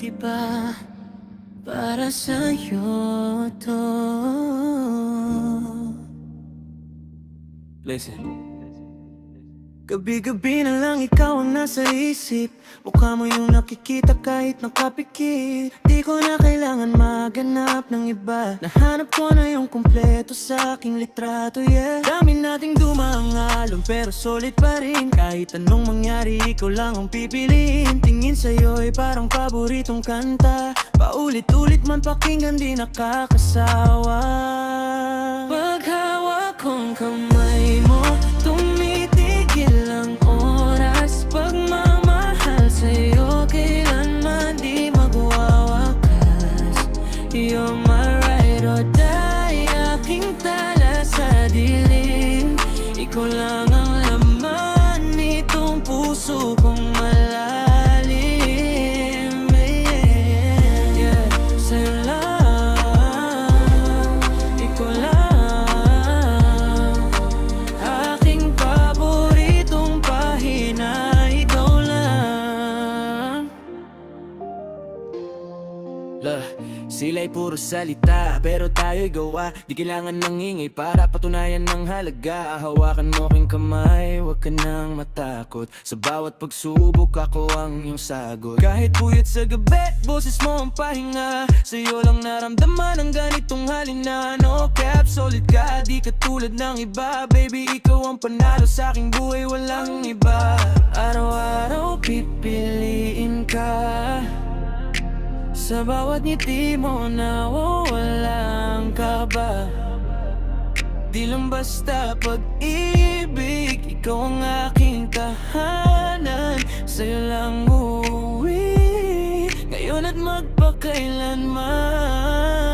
iba, para sa'yo to. Listen. Gabi-gabi na lang ikaw ang nasa isip. Mukha mo yung nakikita kahit nakapikit. Di ko na kailangan maghanap ng iba. Nahanap ko na yung kumpleto sa aking litrato, yeah. Dami nating dumaang alon pero solid pa rin. Kahit anong mangyari, ikaw lang ang pipiliin. Tingin sa'yo'y parang paboritong kanta. Paulit-ulit man pakinggan, di nakakasawa. Paghawak kong kamay mo, tumitigil ang oras. Pagmamahal sa'yo, kailanman di magwawakas. You're my ride or die, aking tala sa dilim. Ikaw lang ang laman nitong puso kong malalim, yeah. Sa'yo lang, ikaw lang, aking paboritong pahina, ikaw lang. Sila'y puro salita, pero tayo'y gawa. Di kailangan ng ingay para patunayan ng halaga. Hawakan mo aking kamay, huwag ka nang matakot. Sa bawat pagsubok ako ang iyong sagot. Kahit puyat sa gabi, boses mo ang pahinga. Sa'yo lang naramdaman ang ganitong halina. No cap, solid ka, di katulad ng iba. Baby, ikaw ang panalo sa aking buhay, walang iba. Araw-araw pipiliin ka. Sa bawat ngiti mo nawawalang kaba. Di lang basta pag-ibig, ikaw ang aking tahanan. Sa'yo lang uuwi, ngayon at magpakailanman.